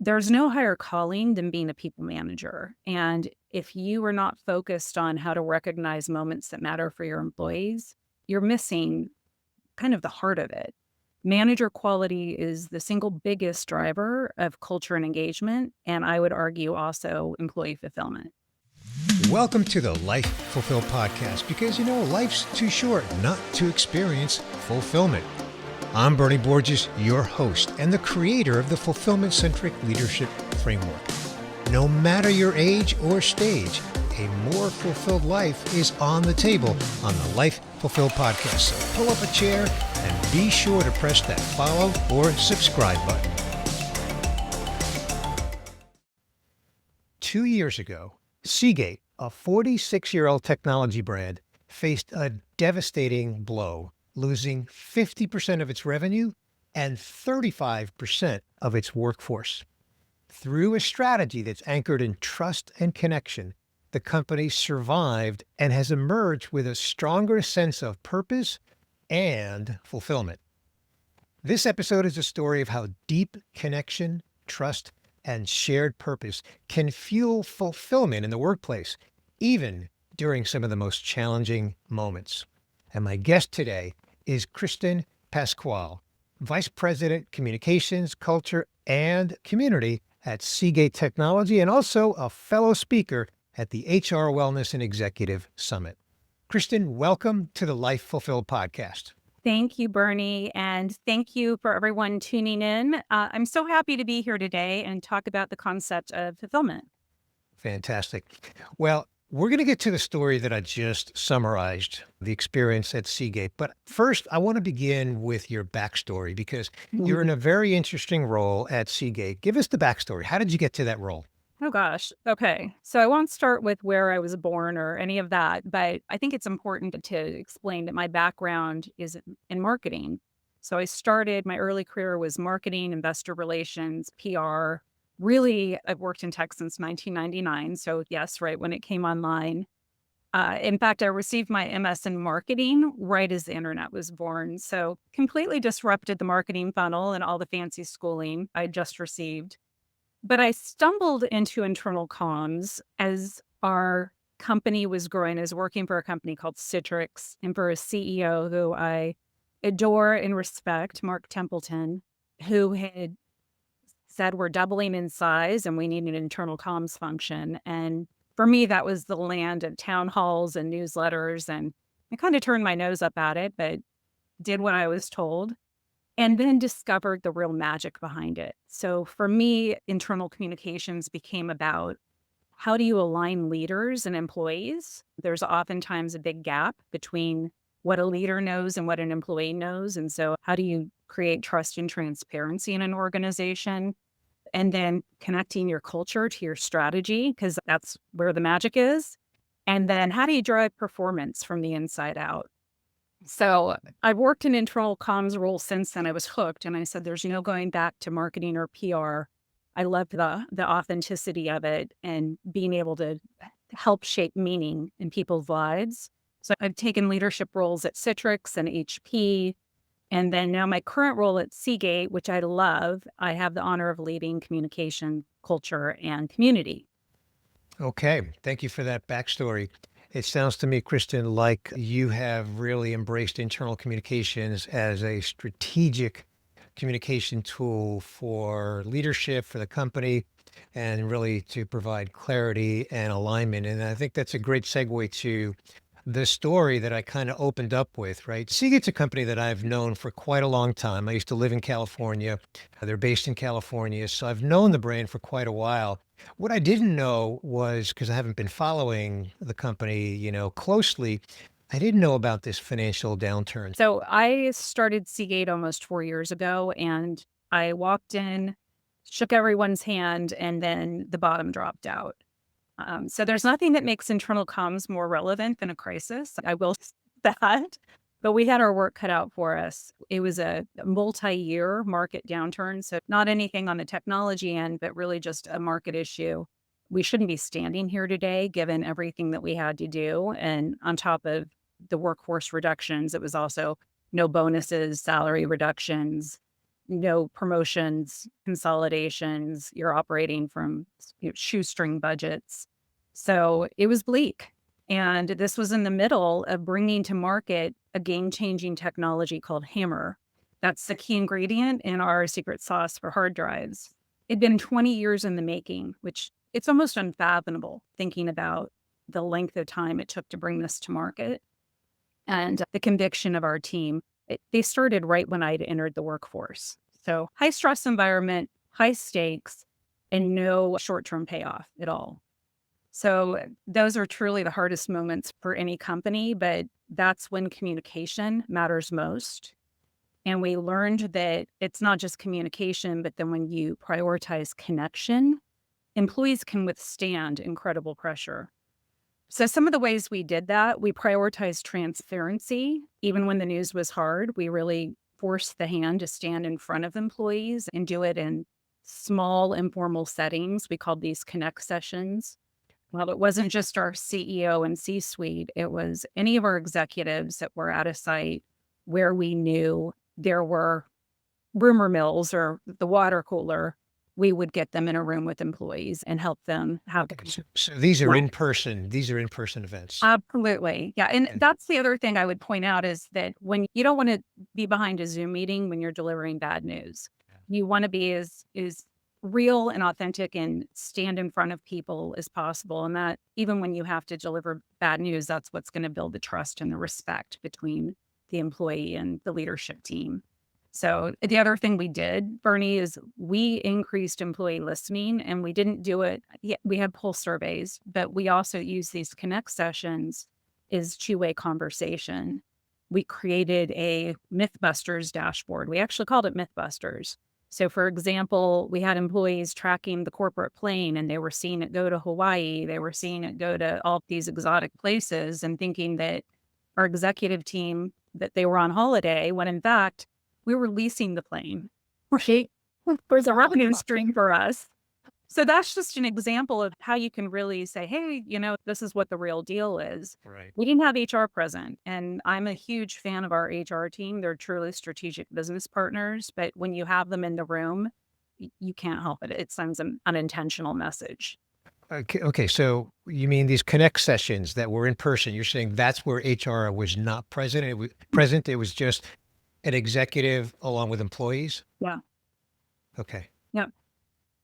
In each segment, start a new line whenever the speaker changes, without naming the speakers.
there's no higher calling than being a people manager. And if you are not focused on how to recognize moments that matter for your employees, you're missing kind of the heart of it. Manager quality is the single biggest driver of culture and engagement, and I would argue also employee fulfillment.
Welcome to the Life Fulfilled podcast because life's too short not to experience fulfillment. I'm Bernie Borges, your host and the creator of the Fulfillment-Centric Leadership Framework. No matter your age or stage, a more fulfilled life is on the table on the Life Fulfilled podcast. So pull up a chair and be sure to press that follow or subscribe button. 2 years ago, Seagate, a 46-year-old technology brand, faced a devastating blow, losing 50% of its revenue and 35% of its workforce. Through a strategy that's anchored in trust and connection, the company survived and has emerged with a stronger sense of purpose and fulfillment. This episode is a story of how deep connection, trust, and shared purpose can fuel fulfillment in the workplace, even during some of the most challenging moments. And my guest today is Kristin Pascual, Vice President, Communications, Culture, and Community at Seagate Technology, and also a fellow speaker at the HR Wellness and Executive Summit. Kristen, welcome to the Life Fulfilled podcast.
Thank you, Bernie, and thank you for everyone tuning in. I'm so happy to be here today and talk about the concept of fulfillment.
Fantastic. Well, we're going to get to the story that I just summarized, the experience at Seagate. But first, I want to begin with your backstory because you're in a very interesting role at Seagate. Give us the backstory. How did you get to that role?
Oh, gosh. Okay. So I won't start with where I was born or any of that, but I think it's important to explain that my background is in marketing. So I started, my early career was marketing, investor relations, PR. Really, I've worked in tech since 1999. So yes, right when it came online. In fact, I received my MS in marketing right as the internet was born. So completely disrupted the marketing funnel and all the fancy schooling I just received. But I stumbled into internal comms as our company was growing. I was working for a company called Citrix and for a CEO who I adore and respect, Mark Templeton, who had said we're doubling in size and we need an internal comms function. And for me, that was the land of town halls and newsletters. And I kind of turned my nose up at it, but did what I was told. And then discovered the real magic behind it. So for me, internal communications became about how do you align leaders and employees? There's oftentimes a big gap between what a leader knows and what an employee knows. And so how do you create trust and transparency in an organization? And then connecting your culture to your strategy, because that's where the magic is. And then how do you drive performance from the inside out? So I've worked in internal comms roles since then. I was hooked and I said, there's no going back to marketing or PR. I love the authenticity of it and being able to help shape meaning in people's lives. So I've taken leadership roles at Citrix and HP. And then now my current role at Seagate, which I love, I have the honor of leading communication, culture, and community.
Okay. Thank you for that backstory. It sounds to me, Kristen, like you have really embraced internal communications as a strategic communication tool for leadership, for the company, and really to provide clarity and alignment. And I think that's a great segue to the story that I kind of opened up with, right? Seagate's a company that I've known for quite a long time. I used to live in California. They're based in California. So I've known the brand for quite a while. What I didn't know was, because I haven't been following the company, closely, I didn't know about this financial downturn.
So I started Seagate almost 4 years ago, and I walked in, shook everyone's hand, and then the bottom dropped out. So there's nothing that makes internal comms more relevant than a crisis. I will say that. But we had our work cut out for us. It was a multi-year market downturn. So not anything on the technology end, but really just a market issue. We shouldn't be standing here today, given everything that we had to do. And on top of the workforce reductions, it was also no bonuses, salary reductions, no promotions, consolidations. You're operating from shoestring budgets. So it was bleak. And this was in the middle of bringing to market a game-changing technology called Hammer. That's the key ingredient in our secret sauce for hard drives. It'd been 20 years in the making, which it's almost unfathomable thinking about the length of time it took to bring this to market and the conviction of our team. They started right when I'd entered the workforce. So high stress environment, high stakes, and no short-term payoff at all. So those are truly the hardest moments for any company, but that's when communication matters most. And we learned that it's not just communication, but then when you prioritize connection, employees can withstand incredible pressure. So some of the ways we did that, we prioritized transparency. Even when the news was hard, we really forced the hand to stand in front of employees and do it in small, informal settings. We called these connect sessions. Well, it wasn't just our CEO and C-suite. It was any of our executives that were at a site where we knew there were rumor mills or the water cooler. We would get them in a room with employees and help them have.
So these are
Yeah.
in person. These are in person events.
Absolutely. Yeah. And
And
that's the other thing I would point out is that when you don't want to be behind a Zoom meeting when you're delivering bad news, you want to be as real and authentic and stand in front of people as possible. And that even when you have to deliver bad news, that's what's going to build the trust and the respect between the employee and the leadership team. So the other thing we did, Bernie, is we increased employee listening, and we didn't do it. Yeah, we had pulse surveys, but we also use these connect sessions as two-way conversation. We created a Mythbusters dashboard. We actually called it Mythbusters. So for example, we had employees tracking the corporate plane and they were seeing it go to Hawaii. They were seeing it go to all these exotic places and thinking that our executive team, that they were on holiday, when in fact, we were leasing the plane. Right? There's a revenue stream for us. So that's just an example of how you can really say, hey, this is what the real deal is.
right.
We didn't have HR present, and I'm a huge fan of our HR team. They're truly strategic business partners, but when you have them in the room, you can't help it. It sends an unintentional message.
Okay. So you mean these connect sessions that were in person? You're saying that's where HR was not present. It was present. It was just an executive along with employees.
Yeah.
Okay.
Yeah.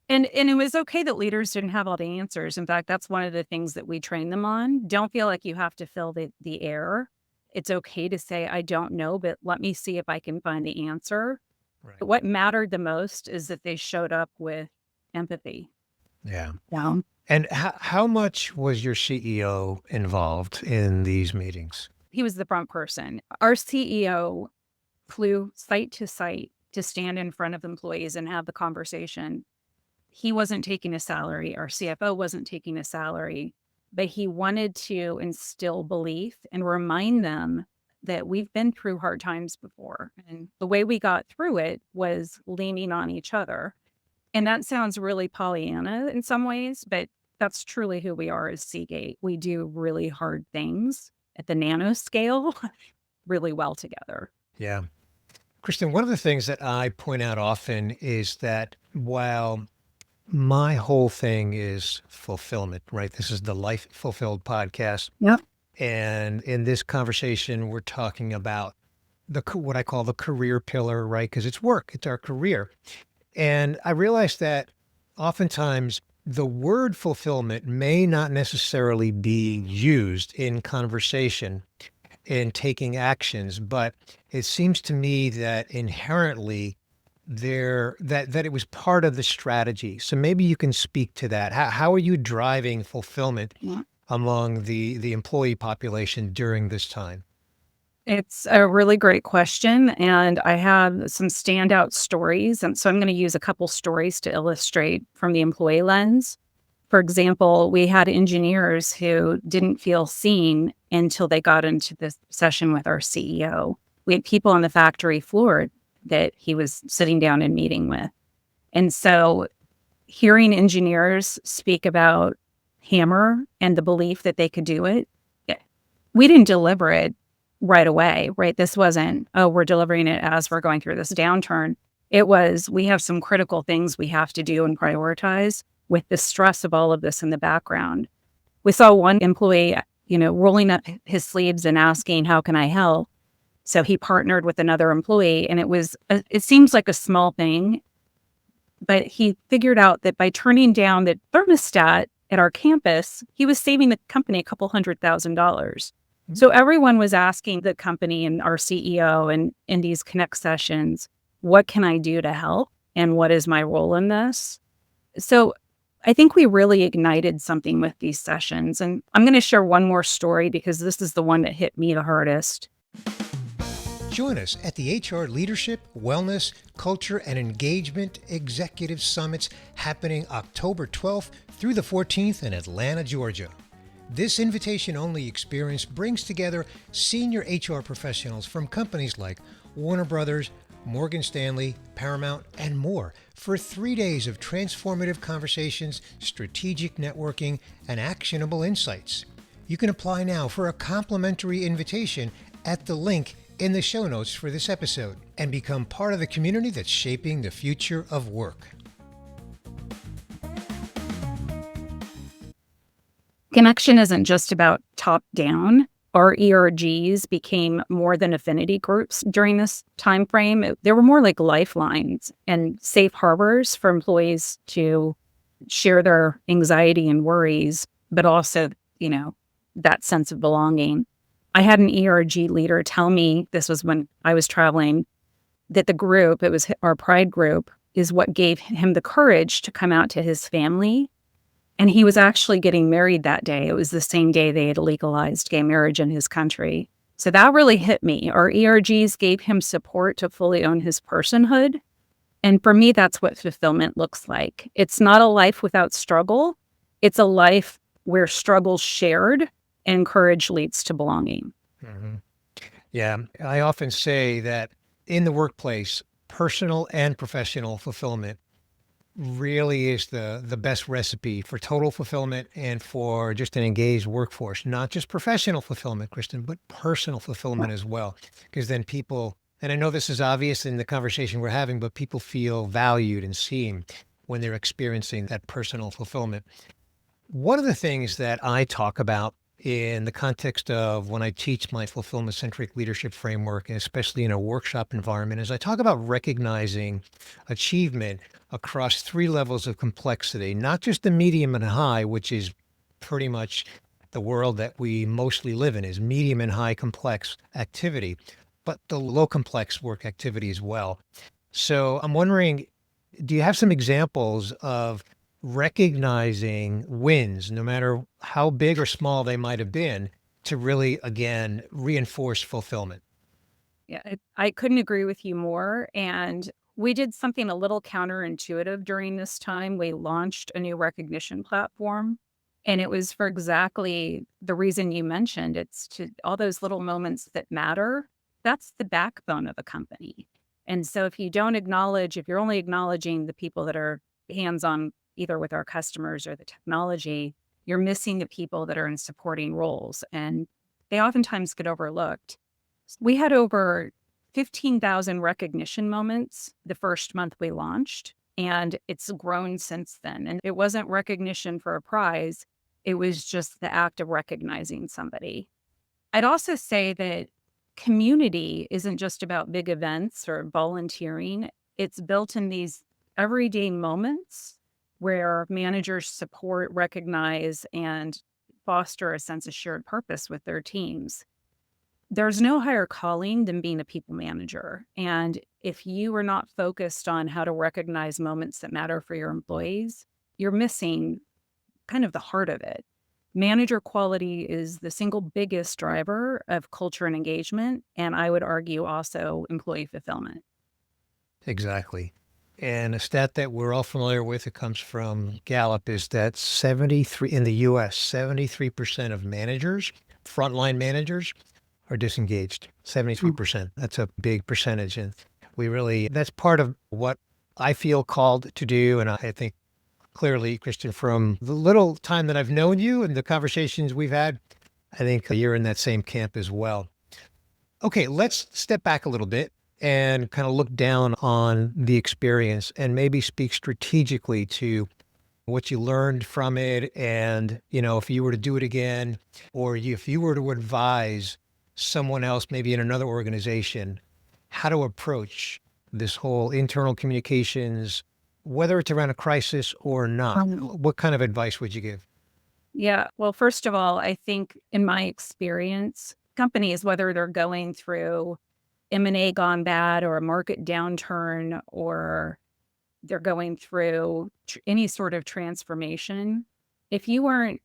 And it was okay that leaders didn't have all the answers. In fact, that's one of the things that we train them on. Don't feel like you have to fill the air. It's okay to say, I don't know, but let me see if I can find the answer.
Right.
But what mattered the most is that they showed up with empathy.
Yeah.
Yeah.
And how much was your CEO involved in these meetings?
He was the front person. Our CEO flew site to site to stand in front of employees and have the conversation. He wasn't taking a salary. Our CFO wasn't taking a salary, but he wanted to instill belief and remind them that we've been through hard times before. And the way we got through it was leaning on each other. And that sounds really Pollyanna in some ways, but that's truly who we are as Seagate. We do really hard things at the nanoscale really well together.
Yeah. Kristen, one of the things that I point out often is that while my whole thing is fulfillment, right? This is the Life Fulfilled podcast.
Yep.
And in this conversation, we're talking about what I call the career pillar, right? Because it's work, it's our career. And I realized that oftentimes the word fulfillment may not necessarily be used in conversation in taking actions, but it seems to me that inherently that it was part of the strategy. So maybe you can speak to that. How are you driving fulfillment among the employee population during this time?
It's a really great question, and I have some standout stories, and so I'm going to use a couple stories to illustrate from the employee lens. For example, we had engineers who didn't feel seen until they got into this session with our CEO. We had people on the factory floor that he was sitting down and meeting with. And so hearing engineers speak about Hammer and the belief that they could do it, we didn't deliver it right away, right? This wasn't, oh, we're delivering it as we're going through this downturn. It was, we have some critical things we have to do and prioritize with the stress of all of this in the background. We saw one employee, rolling up his sleeves and asking, how can I help? So he partnered with another employee, and it seems like a small thing, but he figured out that by turning down the thermostat at our campus, he was saving the company a couple $100,000. So everyone was asking the company and our CEO and in these Connect sessions, what can I do to help? And what is my role in this? So I think we really ignited something with these sessions. And I'm going to share one more story because this is the one that hit me the hardest.
Join us at the HR Leadership, Wellness, Culture, and Engagement Executive Summits happening October 12th through the 14th in Atlanta, Georgia. This invitation-only experience brings together senior HR professionals from companies like Warner Brothers, Morgan Stanley, Paramount, and more for 3 days of transformative conversations, strategic networking, and actionable insights. You can apply now for a complimentary invitation at the link in the show notes for this episode and become part of the community that's shaping the future of work.
Connection isn't just about top down. Our ERGs became more than affinity groups during this time frame. They were more like lifelines and safe harbors for employees to share their anxiety and worries, but also, that sense of belonging. I had an ERG leader tell me, this was when I was traveling, that the group, it was our pride group, is what gave him the courage to come out to his family. And he was actually getting married that day. It was the same day they had legalized gay marriage in his country. So that really hit me. Our ERGs gave him support to fully own his personhood. And for me, that's what fulfillment looks like. It's not a life without struggle. It's a life where struggle's shared and courage leads to belonging.
Mm-hmm. Yeah, I often say that in the workplace, personal and professional fulfillment really is the best recipe for total fulfillment and for just an engaged workforce. Not just professional fulfillment, Kristen, but personal fulfillment as well. Because then people, and I know this is obvious in the conversation we're having, but people feel valued and seen when they're experiencing that personal fulfillment. One of the things that I talk about in the context of when I teach my fulfillment-centric leadership framework, and especially in a workshop environment, is I talk about recognizing achievement across 3 levels of complexity, not just the medium and high, which is pretty much the world that we mostly live in, is medium and high complex activity, but the low complex work activity as well. So I'm wondering, do you have some examples of recognizing wins, no matter how big or small they might have been, to really, again, reinforce fulfillment?
Yeah, I couldn't agree with you more. And we did something a little counterintuitive during this time. We launched a new recognition platform, and it was for exactly the reason you mentioned. It's to all those little moments that matter. That's the backbone of a company. And so if you're only acknowledging the people that are hands-on, either with our customers or the technology, you're missing the people that are in supporting roles. And they oftentimes get overlooked. We had over 15,000 recognition moments the first month we launched, and it's grown since then. And it wasn't recognition for a prize. It was just the act of recognizing somebody. I'd also say that community isn't just about big events or volunteering. It's built in these everyday moments where managers support, recognize, and foster a sense of shared purpose with their teams. There's no higher calling than being a people manager. And if you are not focused on how to recognize moments that matter for your employees, you're missing kind of the heart of it. Manager quality is the single biggest driver of culture and engagement, and I would argue also employee fulfillment.
Exactly. And a stat that we're all familiar with, it comes from Gallup, is that 73 in the US, 73% of managers, frontline managers, are disengaged. 73%. That's a big percentage. And that's part of what I feel called to do. And I think clearly, Kristen, from the little time that I've known you and the conversations we've had, I think you're in that same camp as well. Okay, let's step back a little bit and kind of look down on the experience and maybe speak strategically to what you learned from it. And, if you were to do it again, or if you were to advise someone else, maybe in another organization, how to approach this whole internal communications, whether it's around a crisis or not, what kind of advice would you give?
Yeah. Well, first of all, I think in my experience, companies, whether they're going through M&A gone bad or a market downturn, or they're going through any sort of transformation, if you aren't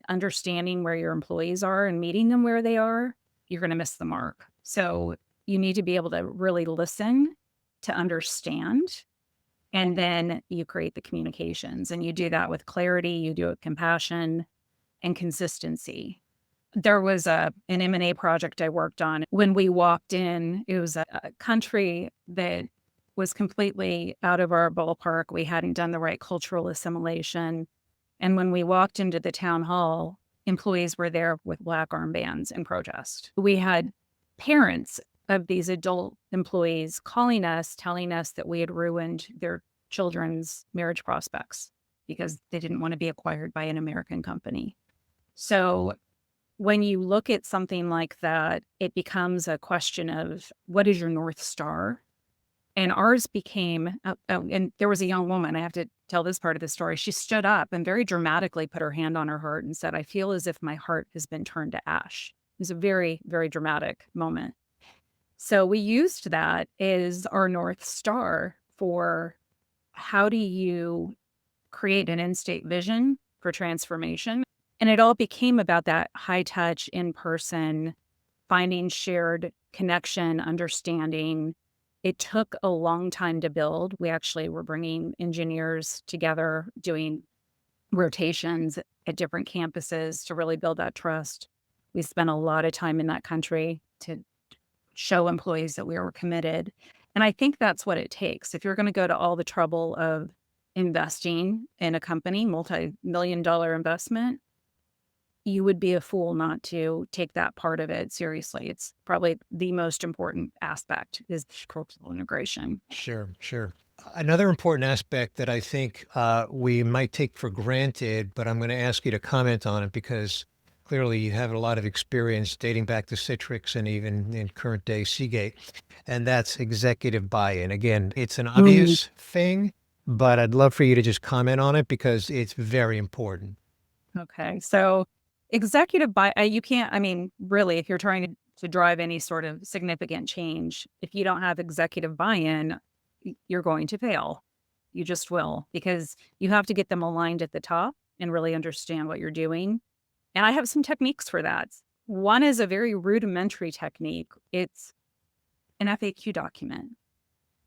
understanding where your employees are and meeting them where they are, you're going to miss the mark. So you need to be able to really listen to understand, and then you create the communications, and you do that with clarity, you do it with compassion and consistency. There was an M&A project I worked on. When we walked in, it was a country that was completely out of our ballpark. We hadn't done the right cultural assimilation. And when we walked into the town hall, employees were there with black armbands in protest. We had parents of these adult employees calling us, telling us that we had ruined their children's marriage prospects because they didn't want to be acquired by an American company. So when you look at something like that, it becomes a question of what is your North Star? And ours became, and there was a young woman, I have to tell this part of the story. She stood up and very dramatically put her hand on her heart and said, "I feel as if my heart has been turned to ash." It was a very, very dramatic moment. So we used that as our North Star for how do you create an in-state vision for transformation. And it all became about that high touch, in person, finding shared connection, understanding. It took a long time to build. We actually were bringing engineers together, doing rotations at different campuses to really build that trust. We spent a lot of time in that country to show employees that we were committed. And I think that's what it takes. If you're going to go to all the trouble of investing in a company, multi-million-dollar investment, you would be a fool not to take that part of it seriously. It's probably the most important aspect is cultural integration.
Sure, sure. Another important aspect that I think we might take for granted, but I'm going to ask you to comment on it because clearly you have a lot of experience dating back to Citrix and even in current day Seagate, and that's executive buy-in. Again, it's an obvious thing, but I'd love for you to just comment on it because it's very important.
Okay. So executive buy, you can't, I mean, really, if you're trying to drive any sort of significant change, if you don't have executive buy-in, you're going to fail. You just will, because you have to get them aligned at the top and really understand what you're doing. And I have some techniques for that. One is a very rudimentary technique. It's an FAQ document.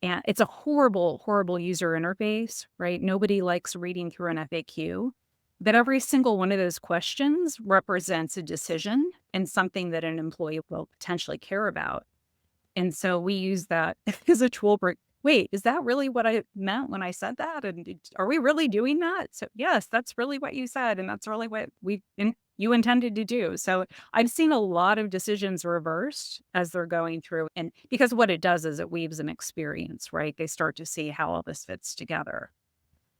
And it's a horrible, horrible user interface, right? Nobody likes reading through an FAQ. But every single one of those questions represents a decision and something that an employee will potentially care about. And so we use that as a tool for, wait, is that really what I meant when I said that? And are we really doing that? So yes, that's really what you said. And that's really what you intended to do. So I've seen a lot of decisions reversed as they're going through. And because what it does is it weaves an experience, right? They start to see how all this fits together.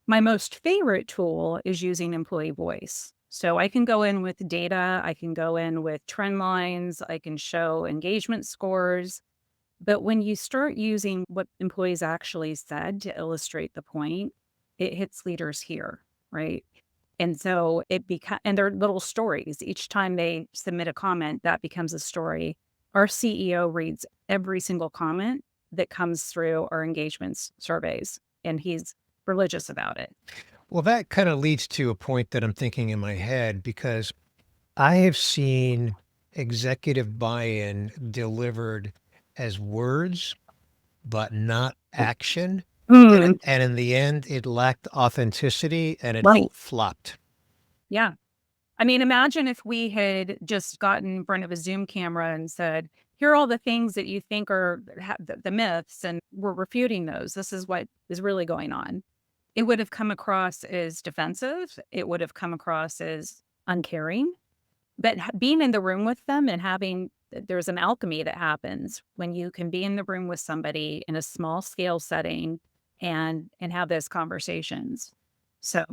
My most favorite tool is using employee voice. So I can go in with data, I can go in with trend lines, I can show engagement scores. But when you start using what employees actually said to illustrate the point, it hits leaders here, right? And so and they're little stories. Each time they submit a comment, that becomes a story. Our CEO reads every single comment that comes through our engagements surveys, and he's religious about it.
Well, that kind of leads to a point that I'm thinking in my head because I have seen executive buy-in delivered as words, but not action. And in the end, it lacked authenticity and it
Right.
flopped.
Yeah. I mean, imagine if we had just gotten in front of a Zoom camera and said, here are all the things that you think are the myths, and we're refuting those. This is what is really going on. It would have come across as defensive. It would have come across as uncaring. But being in the room with them and having there's an alchemy that happens when you can be in the room with somebody in a small scale setting and have those conversations. So,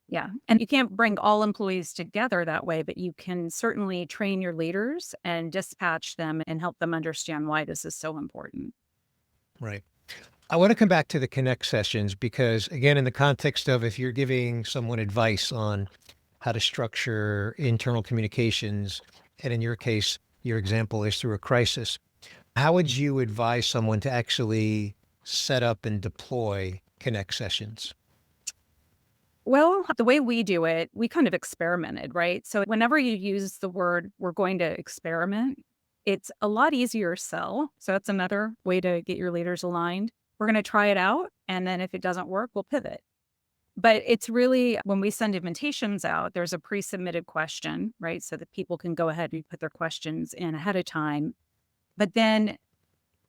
yeah. And you can't bring all employees together that way, but you can certainly train your leaders and dispatch them and help them understand why this is so important.
Right. I want to come back to the connect sessions because, again, in the context of if you're giving someone advice on how to structure internal communications, and in your case, your example is through a crisis, how would you advise someone to actually set up and deploy connect sessions?
Well, the way we do it, we kind of experimented, right? So whenever you use the word, we're going to experiment, it's a lot easier to sell. So that's another way to get your leaders aligned. We're going to try it out. And then if it doesn't work, we'll pivot. But it's really when we send invitations out, there's a pre submitted question, right? So that people can go ahead and put their questions in ahead of time. But then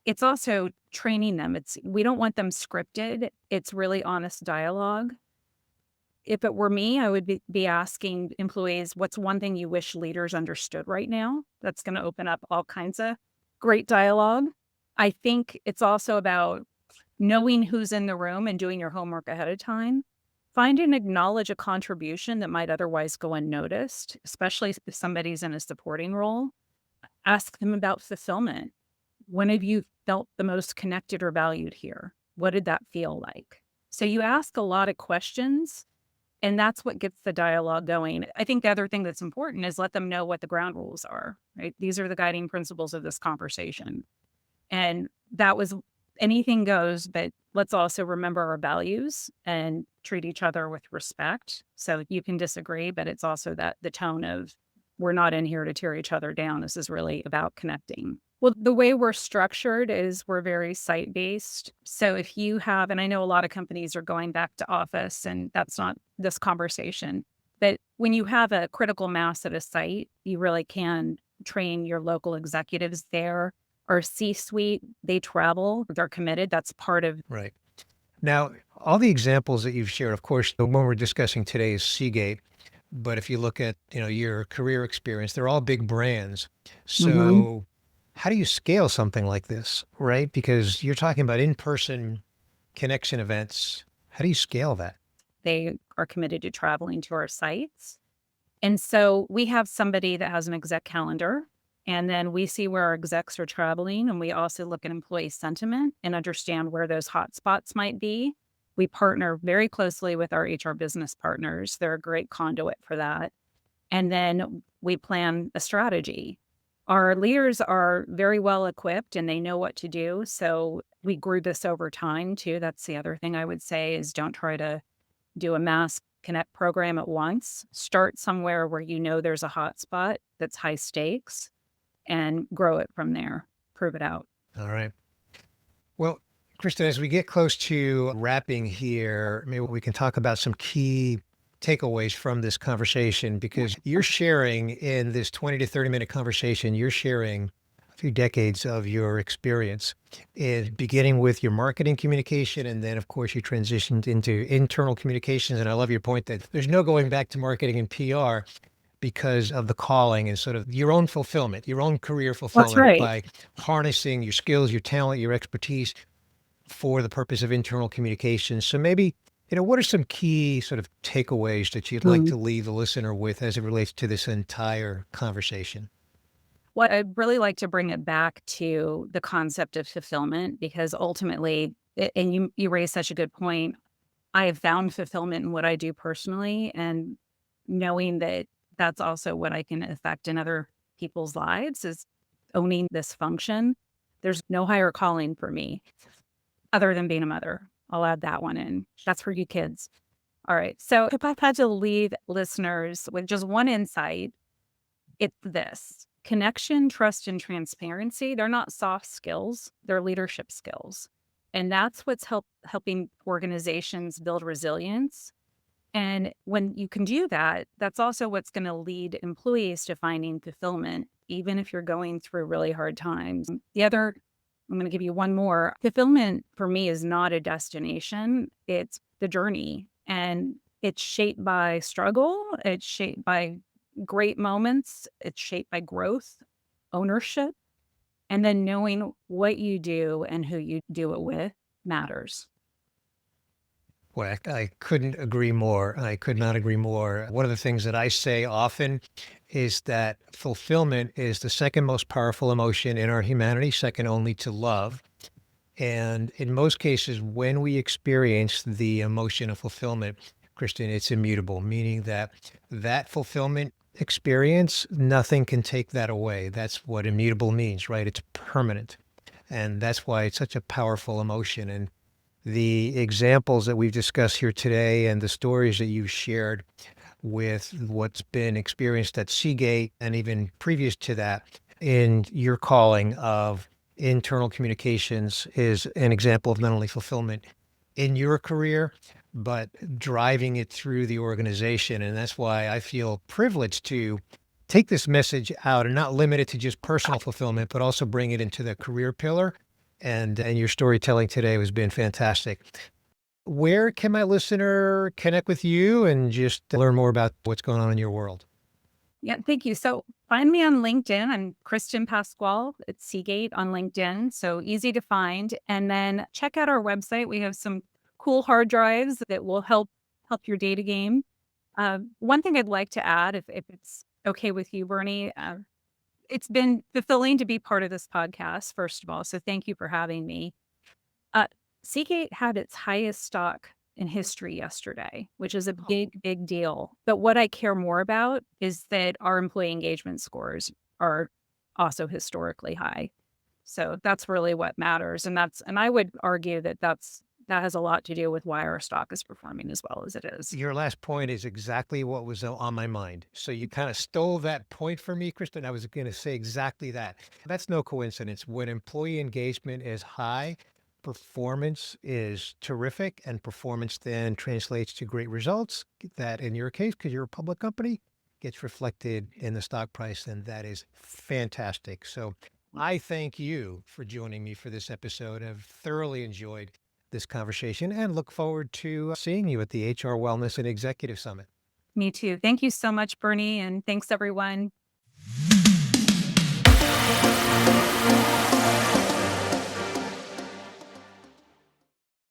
it's also training them. We don't want them scripted. It's really honest dialogue. If it were me, I would be asking employees, what's one thing you wish leaders understood right now? That's going to open up all kinds of great dialogue. I think it's also about knowing who's in the room and doing your homework ahead of time. Find and acknowledge a contribution that might otherwise go unnoticed, especially if somebody's in a supporting role. Ask them about fulfillment. When have you felt the most connected or valued here? What did that feel like? So you ask a lot of questions and that's what gets the dialogue going. I think the other thing that's important is let them know what the ground rules are, right? These are the guiding principles of this conversation. And that was anything goes, but let's also remember our values and treat each other with respect. So you can disagree, but it's also that the tone of we're not in here to tear each other down. This is really about connecting. Well, the way we're structured is we're very site based. So if you have, and I know a lot of companies are going back to office, and that's not this conversation, but when you have a critical mass at a site, you really can train your local executives there. Our C suite, they travel, they're committed. That's part of.
Right. Now, all the examples that you've shared, of course, the one we're discussing today is Seagate. But if you look at, your career experience, they're all big brands.
Mhm.
So how do you scale something like this, right? Because you're talking about in-person connection events. How do you scale that?
They are committed to traveling to our sites. And so we have somebody that has an exec calendar, and then we see where our execs are traveling. And we also look at employee sentiment and understand where those hot spots might be. We partner very closely with our HR business partners. They're a great conduit for that. And then we plan a strategy. Our leaders are very well equipped and they know what to do. So we grew this over time too. That's the other thing I would say is don't try to do a mass connect program at once. Start somewhere where you know there's a hot spot that's high stakes and grow it from there. Prove it out.
All right. Well, Kristen, as we get close to wrapping here, maybe we can talk about some key takeaways from this conversation because you're sharing in this 20 to 30-minute conversation, you're sharing a few decades of your experience in beginning with your marketing communication. And then, of course, you transitioned into internal communications. And I love your point that there's no going back to marketing and PR because of the calling and sort of your own fulfillment, your own career
That's
fulfillment
right.
by harnessing your skills, your talent, your expertise for the purpose of internal communication. So maybe, what are some key sort of takeaways that you'd like
Mm.
to leave the listener with as it relates to this entire conversation?
What I'd really like to bring it back to the concept of fulfillment because ultimately, and you raised such a good point. I have found fulfillment in what I do personally, and knowing that that's also what I can affect in other people's lives is owning this function. There's no higher calling for me other than being a mother. I'll add that one in. That's for you kids. All right. So if I've had to leave listeners with just one insight, it's this connection, trust, and transparency. They're not soft skills, they're leadership skills. And that's what's helping organizations build resilience. And when you can do that, that's also what's going to lead employees to finding fulfillment, even if you're going through really hard times. The other, I'm going to give you one more. Fulfillment for me is not a destination, it's the journey. And it's shaped by struggle, it's shaped by great moments, it's shaped by growth. ownership, and then knowing what you do and who you do it with matters.
Well, I couldn't agree more. I could not agree more. One of the things that I say often is that fulfillment is the second most powerful emotion in our humanity, second only to love. And in most cases, when we experience the emotion of fulfillment, Kristen, it's immutable, meaning that that fulfillment experience, nothing can take that away. That's what immutable means, right? It's permanent. And that's why it's such a powerful emotion. And the examples that we've discussed here today and the stories that you've shared with what's been experienced at Seagate and even previous to that in your calling of internal communications is an example of not only fulfillment in your career, but driving it through the organization. And that's why I feel privileged to take this message out and not limit it to just personal fulfillment, but also bring it into the career pillar. And your storytelling today has been fantastic. Where can my listener connect with you and just learn more about what's going on in your world?
Yeah, thank you. So find me on LinkedIn. I'm Kristin Pascual at Seagate on LinkedIn. So easy to find. And then check out our website. We have some cool hard drives that will help your data game. One thing I'd like to add, if it's okay with you, Bernie, it's been fulfilling to be part of this podcast, first of all. So thank you for having me. Uh, Seagate had its highest stock in history yesterday, which is a big, big deal. But what I care more about is that our employee engagement scores are also historically high. So that's really what matters. And I would argue that that has a lot to do with why our stock is performing as well as it is.
Your last point is exactly what was on my mind. So you kind of stole that point from me, Kristen. I was going to say exactly that. That's no coincidence. When employee engagement is high, performance is terrific, and performance then translates to great results. That, in your case, because you're a public company, gets reflected in the stock price, and that is fantastic. So I thank you for joining me for this episode. I've thoroughly enjoyed this conversation and look forward to seeing you at the HR Wellness and Executive Summit.
Me too. Thank you so much, Bernie. And thanks, everyone.